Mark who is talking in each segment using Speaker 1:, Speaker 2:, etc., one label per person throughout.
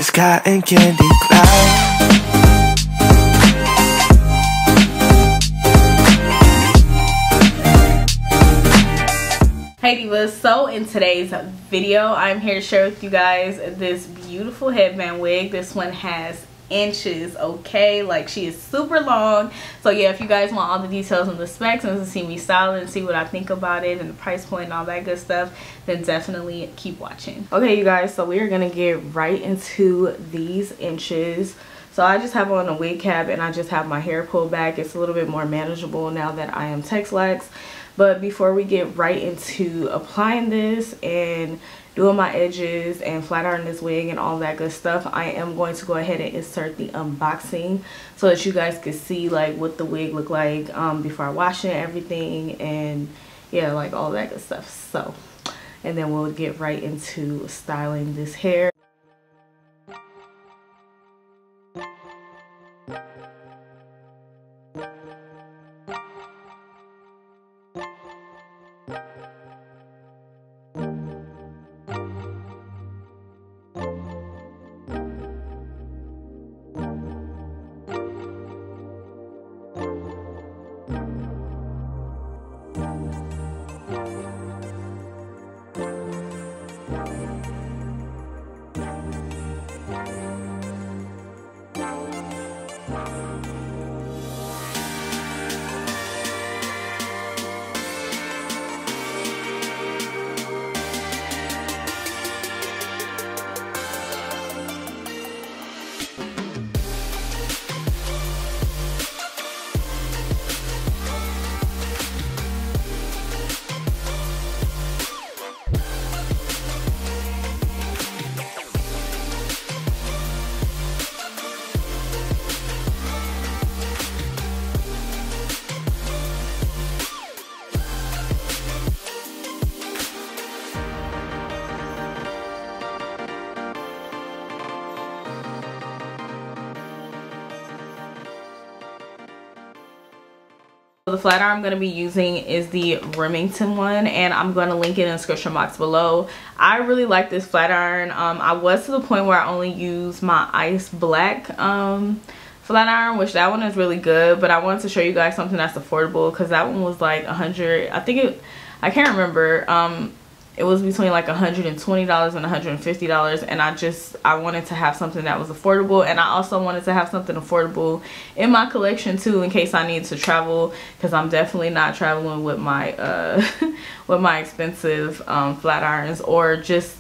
Speaker 1: It's cotton candy clouds.
Speaker 2: Hey divas, so in today's video I'm here to share with you guys this beautiful headband wig. This one has inches, okay? Like, she is super long. So yeah, if you guys want all the details and the specs and to see me style it and see what I think about it and the price point and all that good stuff, then definitely keep watching. Okay you guys, so we are gonna get right into these inches. So I just have on a wig cap and I just have my hair pulled back. It's a little bit more manageable now that I am text-lax. But before we get right into applying this and doing my edges and flat ironing this wig and all that good stuff, I am going to go ahead and insert the unboxing so that you guys can see like what the wig look like before I wash it and everything, and yeah, like all that good stuff. So, and then we'll get right into styling this hair. The flat iron I'm going to be using is the Remington one, and I'm going to link it in the description box below. I really like this flat iron. I was to the point where I only use my ice black flat iron, which that one is really good, but I wanted to show you guys something that's affordable because that one was like 100, I can't remember. It was between like $120 and $150, and I wanted to have something that was affordable, and I also wanted to have something affordable in my collection too in case I need to travel, because I'm definitely not traveling with my with my expensive flat irons, or just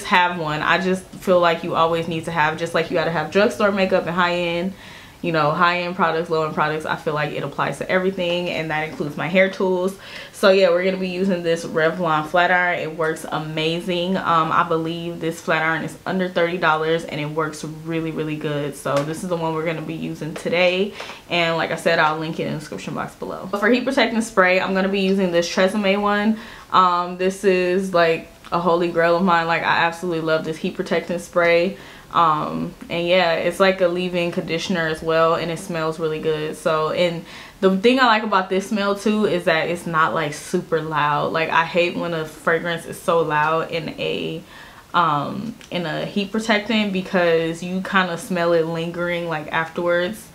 Speaker 2: have one. I just feel like you always need to have, just like you got to have drugstore makeup and high-end, you know, high-end products, low-end products. I feel like it applies to everything, and that includes my hair tools. So yeah, we're going to be using this Revlon flat iron. It works amazing. I believe this flat iron is under $30 and it works really, really good. So this is the one we're going to be using today, and like I said, I'll link it in the description box below. For heat protecting spray, I'm going to be using this Tresemme one. This is like a holy grail of mine. Like, I absolutely love this heat protecting spray. And yeah, it's like a leave-in conditioner as well, and it smells really good. So, and the thing I like about this smell too is that it's not like super loud. Like, I hate when a fragrance is so loud in a heat protectant, because you kind of smell it lingering like afterwards.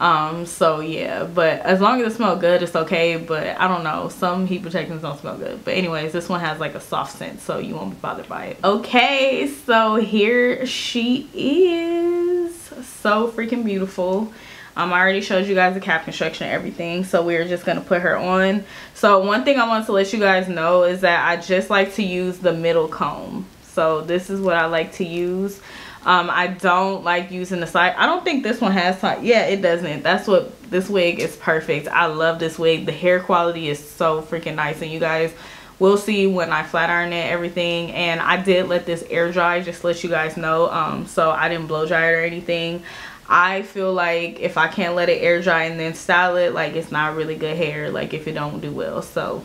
Speaker 2: So yeah, but as long as it smells good, it's okay. But I don't know, some heat protectants don't smell good. But anyways, this one has like a soft scent, so you won't be bothered by it. Okay, so here she is. So freaking beautiful. I already showed you guys the cap construction and everything, so we're just gonna put her on. So one thing I want to let you guys know is that I just like to use the middle comb. So this is what I like to use. I don't like using the side. I don't think this one has side. Yeah, it doesn't. That's what, this wig is perfect. I love this wig. The hair quality is so freaking nice, and you guys will see when I flat iron it, everything. And I did let this air dry, just to let you guys know. So I didn't blow dry it or anything. I feel like if I can't let it air dry and then style it, like, it's not really good hair, like if it don't do well. So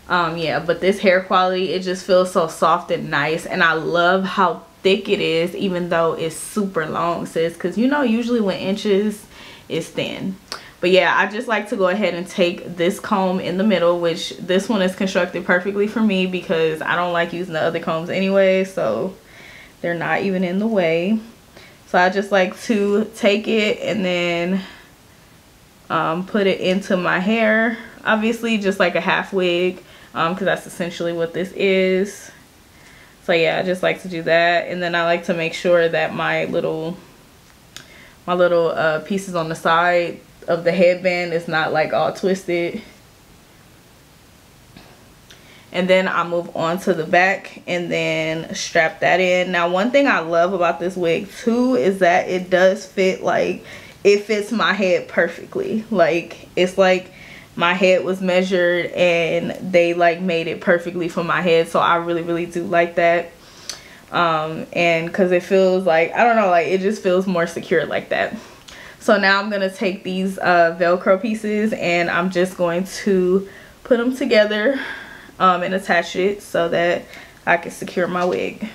Speaker 2: yeah, but this hair quality, it just feels so soft and nice, and I love how thick it is, even though it's super long, sis, because you know usually when inches is thin. But yeah, I just like to go ahead and take this comb in the middle, which this one is constructed perfectly for me because I don't like using the other combs anyway. So they're not even in the way. So I just like to take it and then put it into my hair, obviously just like a half wig, because that's essentially what this is. So yeah, I just like to do that, and then I like to make sure that my little pieces on the side of the headband is not like all twisted. And then I move on to the back and then strap that in. Now, one thing I love about this wig too is that it does fit, like it fits my head perfectly. Like it's like my head was measured and they like made it perfectly for my head. So I really do like that. And because it feels like, I don't know, like it just feels more secure like that. So now I'm gonna take these Velcro pieces and I'm just going to put them together and attach it so that I can secure my wig.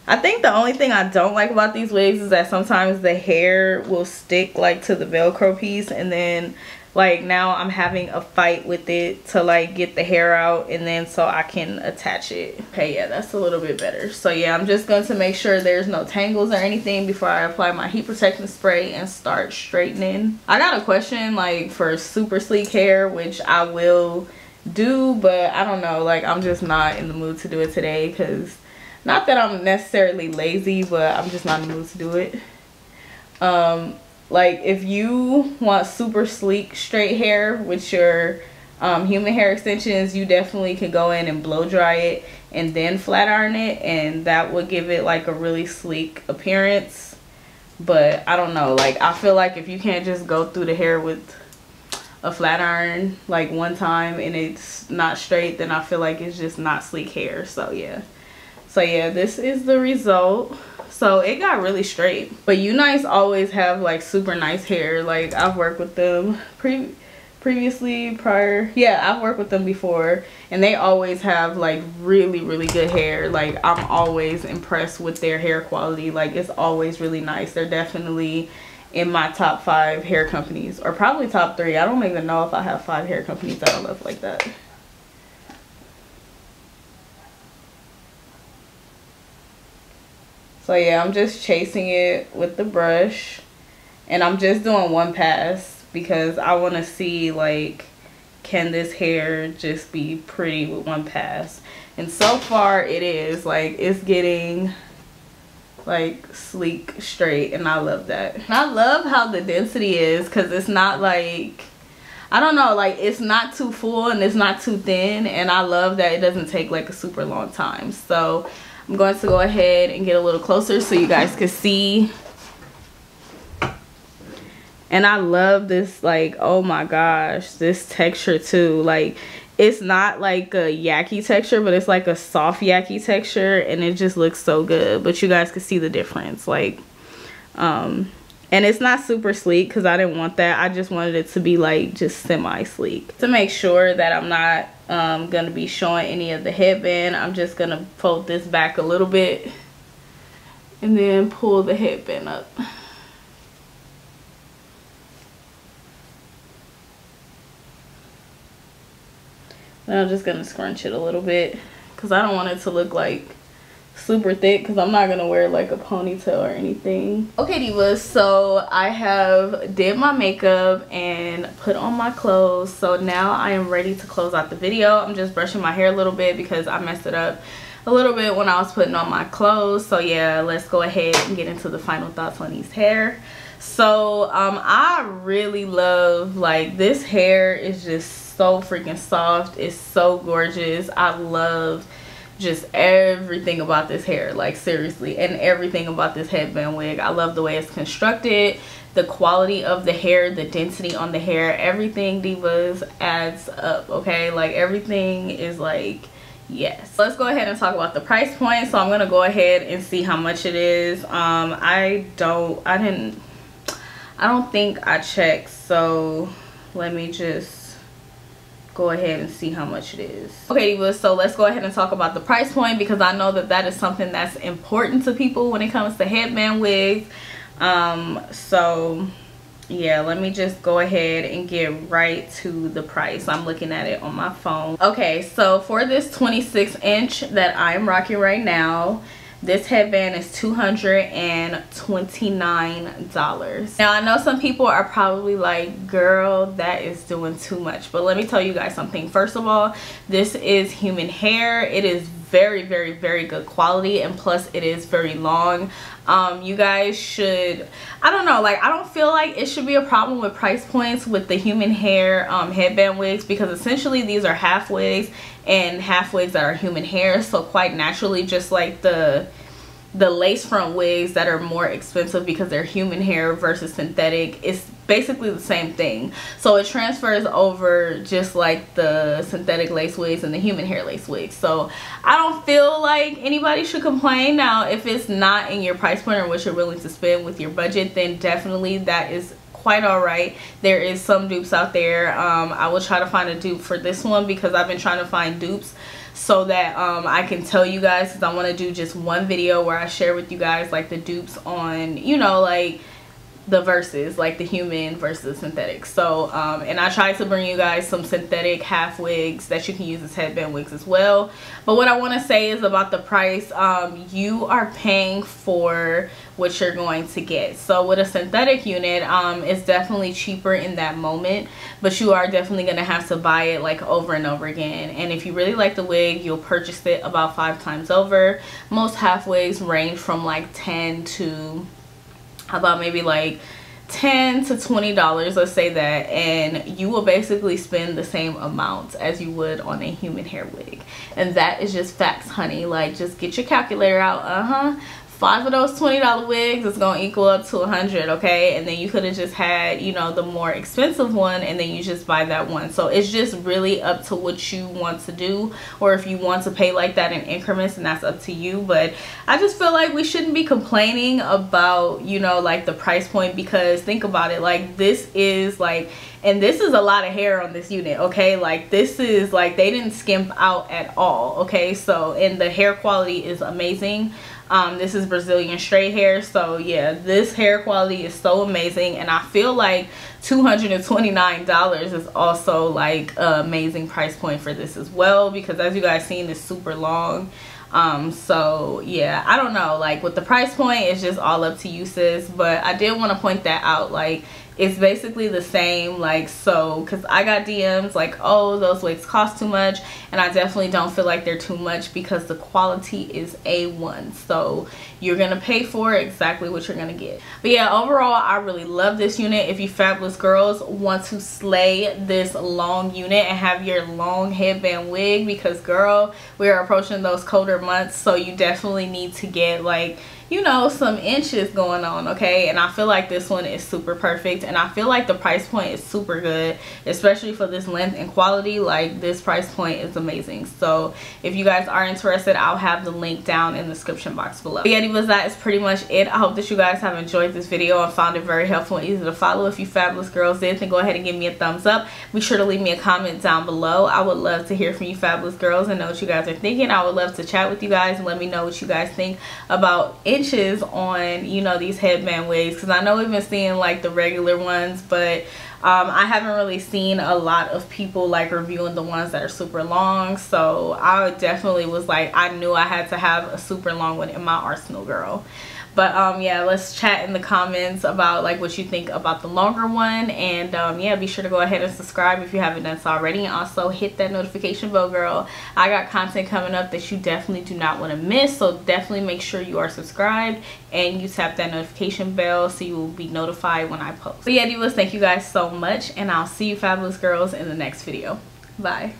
Speaker 2: I think the only thing I don't like about these wigs is that sometimes the hair will stick like to the Velcro piece, and then like now I'm having a fight with it to like get the hair out, and then so I can attach it. Okay, yeah, that's a little bit better. So yeah, I'm just going to make sure there's no tangles or anything before I apply my heat protectant spray and start straightening. I got a question like for super sleek hair, which I will do, but I don't know, like I'm just not in the mood to do it today, because not that I'm necessarily lazy, but I'm just not in the mood to do it. Like if you want super sleek straight hair with your human hair extensions, you definitely can go in and blow dry it and then flat iron it, and that would give it like a really sleek appearance. But I don't know, like I feel like if you can't just go through the hair with a flat iron like one time and it's not straight, then I feel like it's just not sleek hair. So yeah, this is the result. So it got really straight. But Unice always have like super nice hair. Like I've worked with them I've worked with them before, and they always have like really good hair. Like I'm always impressed with their hair quality. Like it's always really nice. They're definitely in my top 5 hair companies, or probably top 3. I don't even know if I have 5 hair companies that I love like that. So yeah, I'm just chasing it with the brush, and I'm just doing one pass because I want to see like, can this hair just be pretty with one pass? And so far it is. Like it's getting like sleek straight, and I love that. And I love how the density is, because it's not like, I don't know, like it's not too full and it's not too thin, and I love that it doesn't take like a super long time. So I'm going to go ahead and get a little closer so you guys can see. And I love this, like, oh my gosh, this texture too. Like it's not like a yucky texture, but it's like a soft yucky texture, and it just looks so good. But you guys can see the difference, like and it's not super sleek because I didn't want that. I just wanted it to be like just semi sleek. To make sure that I'm not gonna be showing any of the headband, I'm just gonna fold this back a little bit and then pull the headband up. Then I'm just gonna scrunch it a little bit because I don't want it to look like super thick, because I'm not gonna wear like a ponytail or anything. Okay divas, so I have did my makeup and put on my clothes, so now I am ready to close out the video. I'm just brushing my hair a little bit because I messed it up a little bit when I was putting on my clothes. So yeah, let's go ahead and get into the final thoughts on these hair. So I really love, like, this hair is just so freaking soft. It's so gorgeous. I love just everything about this hair, like seriously, and everything about this headband wig. I love the way it's constructed, the quality of the hair, the density on the hair, everything divas adds up. Okay, like everything is like, yes. Let's go ahead and talk about the price point. So I'm gonna go ahead and see how much it is. I don't think I checked, so let me just go ahead and see how much it is. Okay divas, so let's go ahead and talk about the price point, because I know that that is something that's important to people when it comes to headband wigs. So yeah, let me just go ahead and get right to the price. I'm looking at it on my phone. Okay, so for this 26-inch that I'm rocking right now, this headband is $229. Now, I know some people are probably like, girl, that is doing too much. But let me tell you guys something. First of all, this is human hair. It is very, very, very good quality, and plus it is very long. You guys should, I don't know, like I don't feel like it should be a problem with price points with the human hair headband wigs, because essentially these are half wigs and half wigs that are human hair. So quite naturally, just like the lace front wigs that are more expensive because they're human hair versus synthetic, it's basically the same thing. So it transfers over just like the synthetic lace wigs and the human hair lace wigs. So I don't feel like anybody should complain. Now, if it's not in your price point or what you're willing to spend with your budget, then definitely that is quite all right. There is some dupes out there. I will try to find a dupe for this one because I've been trying to find dupes so that I can tell you guys, because I want to do just one video where I share with you guys like the dupes on, you know, like the versus, like the human versus synthetic. So and I tried to bring you guys some synthetic half wigs that you can use as headband wigs as well. But what I want to say is about the price, you are paying for what you're going to get. So with a synthetic unit, it's definitely cheaper in that moment, but you are definitely going to have to buy it like over and over again. And if you really like the wig, you'll purchase it about 5 times over. Most half wigs range from like 10 to about maybe like $10 to $20, let's say that, and you will basically spend the same amount as you would on a human hair wig. And that is just facts, honey. Like, just get your calculator out. 5 of those $20 wigs is gonna equal up to 100, okay? And then you could have just had, you know, the more expensive one, and then you just buy that one. So it's just really up to what you want to do, or if you want to pay like that in increments, and that's up to you. But I just feel like we shouldn't be complaining about, you know, like the price point, because think about it, like this is like, and this is a lot of hair on this unit, okay? Like this is like, they didn't skimp out at all, okay? So, and the hair quality is amazing. This is Brazilian straight hair, so yeah, this hair quality is so amazing. And I feel like $229 is also like an amazing price point for this as well, because as you guys seen, it's super long. So yeah, I don't know, like with the price point, it's just all up to you, sis. But I did want to point that out, like it's basically the same. Like, so because I got DMs like, oh, those wigs cost too much, and I definitely don't feel like they're too much because the quality is A1. So you're gonna pay for exactly what you're gonna get. But yeah, overall I really love this unit. If you fabulous girls want to slay this long unit and have your long headband wig, because girl, we are approaching those colder months, so you definitely need to get like, you know, some inches going on, okay? And I feel like this one is super perfect, and I feel like the price point is super good, especially for this length and quality. Like this price point is amazing. So if you guys are interested, I'll have the link down in the description box below. But yeah, divas, that is pretty much it. I hope that you guys have enjoyed this video and found it very helpful and easy to follow. If you fabulous girls did, then go ahead and give me a thumbs up. Be sure to leave me a comment down below. I would love to hear from you fabulous girls and know what you guys are thinking. I would love to chat with you guys and let me know what you guys think about inches on, you know, these headband wigs, because I know we've been seeing like the regular ones, but I haven't really seen a lot of people like reviewing the ones that are super long. So I definitely was like, I knew I had to have a super long one in my arsenal, girl. But yeah, let's chat in the comments about like what you think about the longer one. And yeah, be sure to go ahead and subscribe if you haven't done so already, and also hit that notification bell, girl. I got content coming up that you definitely do not want to miss, so definitely make sure you are subscribed and you tap that notification bell so you will be notified when I post. But yeah, divas, thank you guys so much, and I'll see you fabulous girls in the next video. Bye.